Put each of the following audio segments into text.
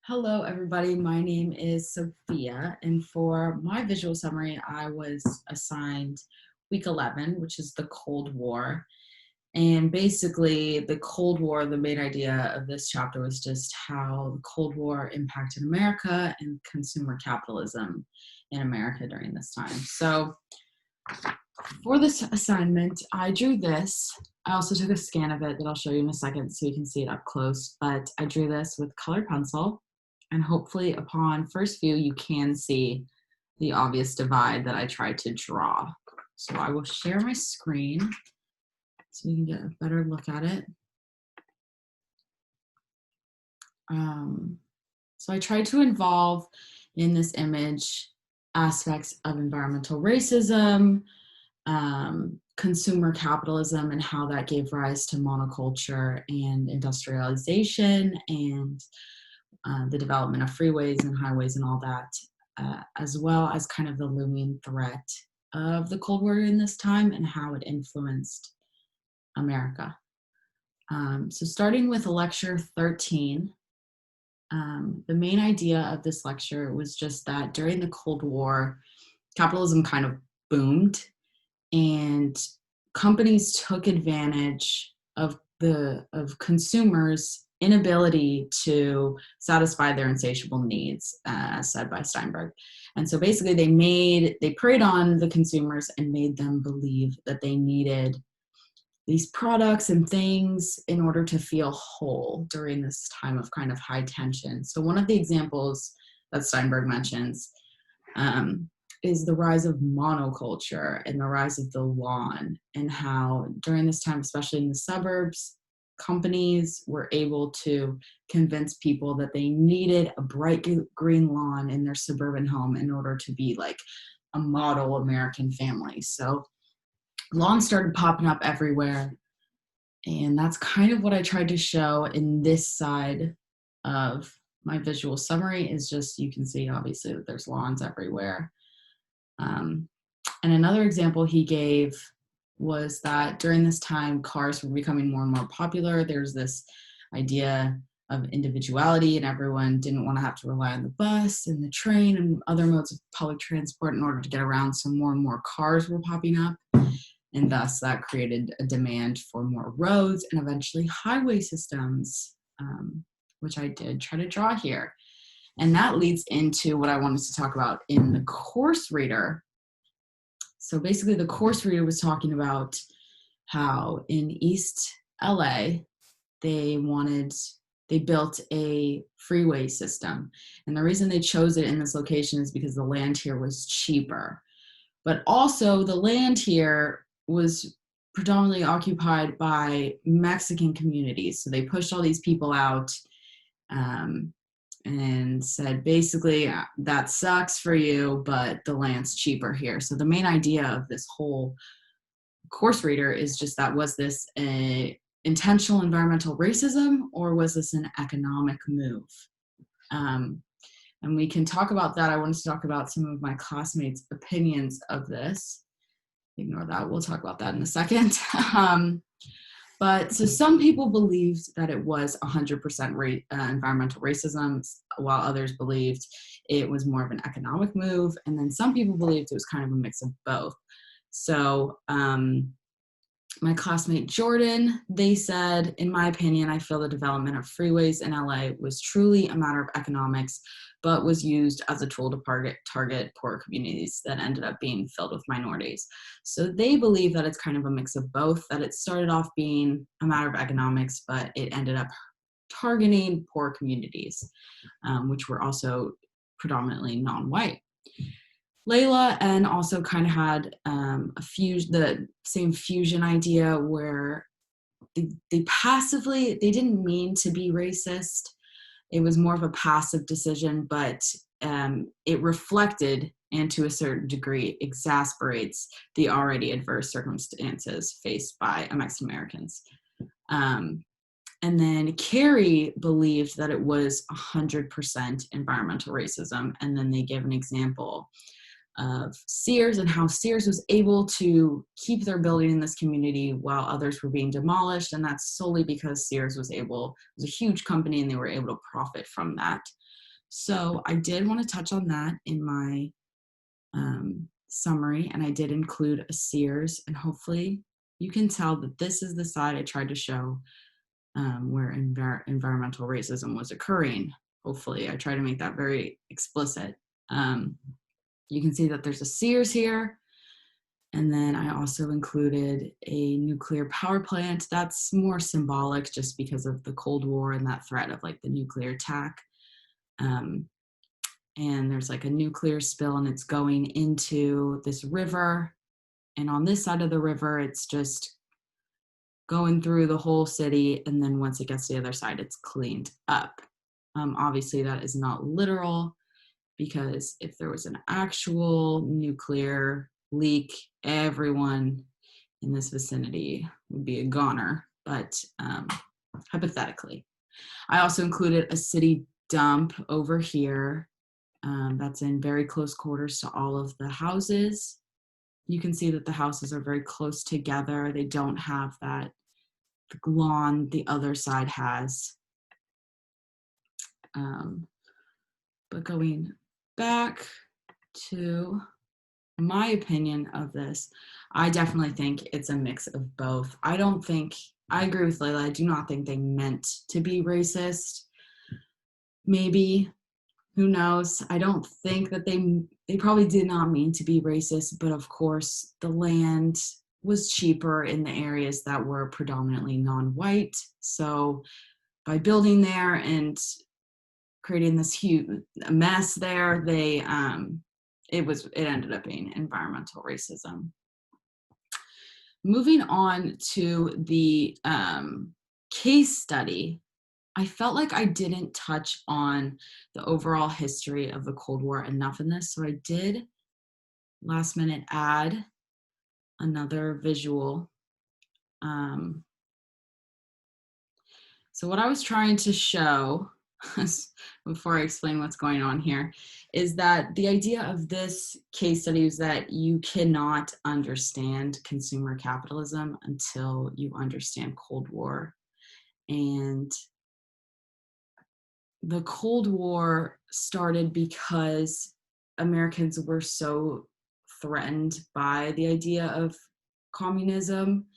Hello, everybody. My name is Sophia, and for my visual summary, I was assigned week 11, which is the Cold War. And basically, the Cold War, the main idea of this chapter was just how the Cold War impacted America and consumer capitalism in America during this time. So, for this assignment, I drew this. I also took a scan of it that I'll show you in a second so you can see it up close, but I drew this with colored pencil, and hopefully upon first view, you can see the obvious divide that I tried to draw. So I will share my screen so you can get a better look at it. So I tried to involve in this image aspects of environmental racism, consumer capitalism, and how that gave rise to monoculture and industrialization and the development of freeways and highways and all that, as well as kind of the looming threat of the Cold War in this time and how it influenced America. So starting with lecture 13, the main idea of this lecture was just that during the Cold War, capitalism kind of boomed and companies took advantage of consumers' inability to satisfy their insatiable needs, as said by Steinberg. And so basically they preyed on the consumers and made them believe that they needed these products and things in order to feel whole during this time of kind of high tension. So one of the examples that Steinberg mentions is the rise of monoculture and the rise of the lawn, and how during this time, especially in the suburbs, companies were able to convince people that they needed a bright green lawn in their suburban home in order to be like a model American family. So lawns started popping up everywhere, and that's kind of what I tried to show in this side of my visual summary. Is just, you can see obviously that there's lawns everywhere. And another example he gave was that during this time, cars were becoming more and more popular. There's this idea of individuality, and everyone didn't want to have to rely on the bus and the train and other modes of public transport in order to get around. So more and more cars were popping up, and thus that created a demand for more roads and eventually highway systems, which I did try to draw here. And that leads into what I wanted to talk about in the course reader. So basically the course reader was talking about how in East LA, they built a freeway system. And the reason they chose it in this location is because the land here was cheaper. But also the land here was predominantly occupied by Mexican communities. So they pushed all these people out, and said, basically, that sucks for you, but the land's cheaper here. So the main idea of this whole course reader is just that, was this a intentional environmental racism, or was this an economic move? And we can talk about that. I wanted to talk about some of my classmates' opinions of this. Ignore that. We'll talk about that in a second. But so some people believed that it was 100% environmental racism, while others believed it was more of an economic move. And then some people believed it was kind of a mix of both. So my classmate Jordan, they said, in my opinion, I feel the development of freeways in LA was truly a matter of economics, but was used as a tool to target poor communities that ended up being filled with minorities. So they believe that it's kind of a mix of both, that it started off being a matter of economics, but it ended up targeting poor communities, which were also predominantly non-white. Layla and also kind of had the same fusion idea where they didn't mean to be racist. It was more of a passive decision, but it reflected, and to a certain degree exasperates, the already adverse circumstances faced by Mexican Americans. And then Carrie believed that it was 100% environmental racism, and then they give an example of Sears and how Sears was able to keep their building in this community while others were being demolished. And that's solely because Sears was a huge company and they were able to profit from that. So I did want to touch on that in my summary, and I did include a Sears, and hopefully you can tell that this is the side I tried to show where environmental racism was occurring. Hopefully I try to make that very explicit. You can see that there's a Sears here, and then I also included a nuclear power plant. That's more symbolic just because of the Cold War and that threat of like the nuclear attack. And there's like a nuclear spill and it's going into this river. And on this side of the river, it's just going through the whole city. And then once it gets to the other side, it's cleaned up. Obviously, that is not literal, because if there was an actual nuclear leak, everyone in this vicinity would be a goner. But hypothetically, I also included a city dump over here. That's in very close quarters to all of the houses. You can see that the houses are very close together. They don't have that lawn the other side has. But going back to my opinion of this, I definitely think it's a mix of both. I agree with Layla. I do not think they meant to be racist. Maybe, who knows? I don't think that they probably did not mean to be racist, but of course the land was cheaper in the areas that were predominantly non-white. So by building there and creating this huge mess there, it ended up being environmental racism. Moving on to the case study, I felt like I didn't touch on the overall history of the Cold War enough in this, so I did last minute add another visual. So what I was trying to show before I explain what's going on here is that the idea of this case study is that you cannot understand consumer capitalism until you understand Cold War. And the Cold War started because Americans were so threatened by the idea of communism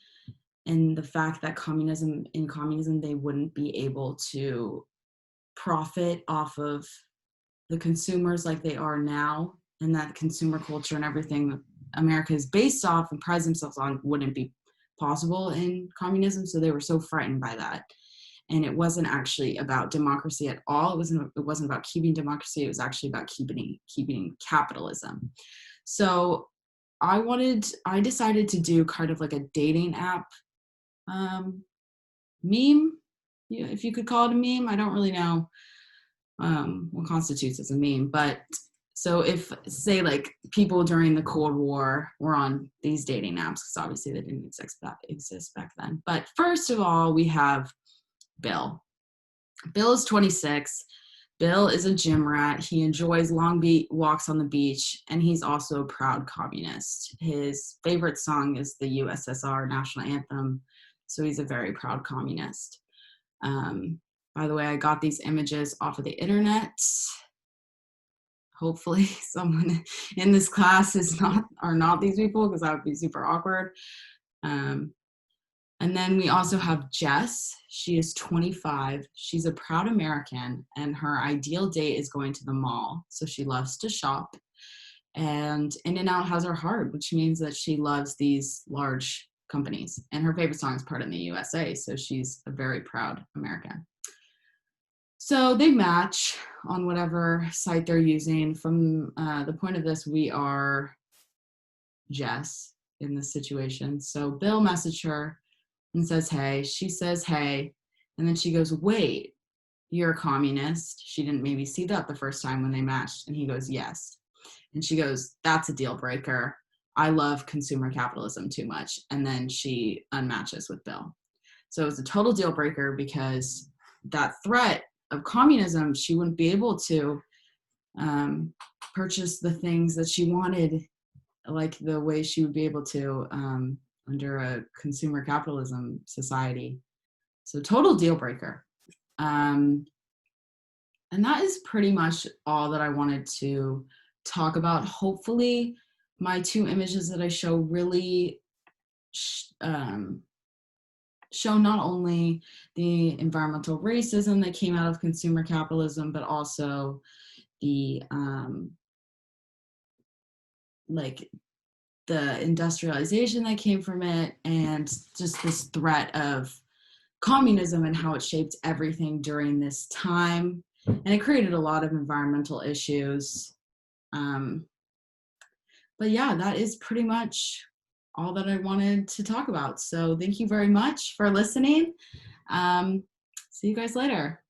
and the fact that in communism they wouldn't be able to profit off of the consumers like they are now, and that consumer culture and everything that America is based off and prides themselves on wouldn't be possible in communism. So they were so frightened by that. And it wasn't actually about democracy at all. It wasn't about keeping democracy. It was actually about keeping capitalism. So I decided to do kind of like a dating app meme, if you could call it a meme. I don't really know what constitutes as a meme, but so if, say, like people during the Cold War were on these dating apps, because obviously they didn't exist back then. But first of all, we have Bill. Bill is 26. Bill is a gym rat. He enjoys long walks on the beach, and he's also a proud communist. His favorite song is the USSR national anthem, so he's a very proud communist. By the way, I got these images off of the internet. Hopefully someone in this class are not these people, because that would be super awkward. And then we also have Jess. She is 25. She's a proud American, and her ideal date is going to the mall. So she loves to shop. And In-N-Out has her heart, which means that she loves these large companies. And her favorite song is Part in the USA. So she's a very proud American. So they match on whatever site they're using. From the point of this, we are Jess in this situation. So Bill messaged her and says, hey. She says, hey. And then she goes, wait, you're a communist? She didn't maybe see that the first time when they matched. And he goes, yes. And she goes, that's a deal breaker. I love consumer capitalism too much. And then she unmatches with Bill. So it's a total deal breaker, because that threat of communism, she wouldn't be able to purchase the things that she wanted, like the way she would be able to under a consumer capitalism society. So total deal breaker. And that is pretty much all that I wanted to talk about. Hopefully my two images that I show really show not only the environmental racism that came out of consumer capitalism, but also the like the industrialization that came from it, and just this threat of communism and how it shaped everything during this time. And it created a lot of environmental issues. But yeah, that is pretty much all that I wanted to talk about. So thank you very much for listening. See you guys later.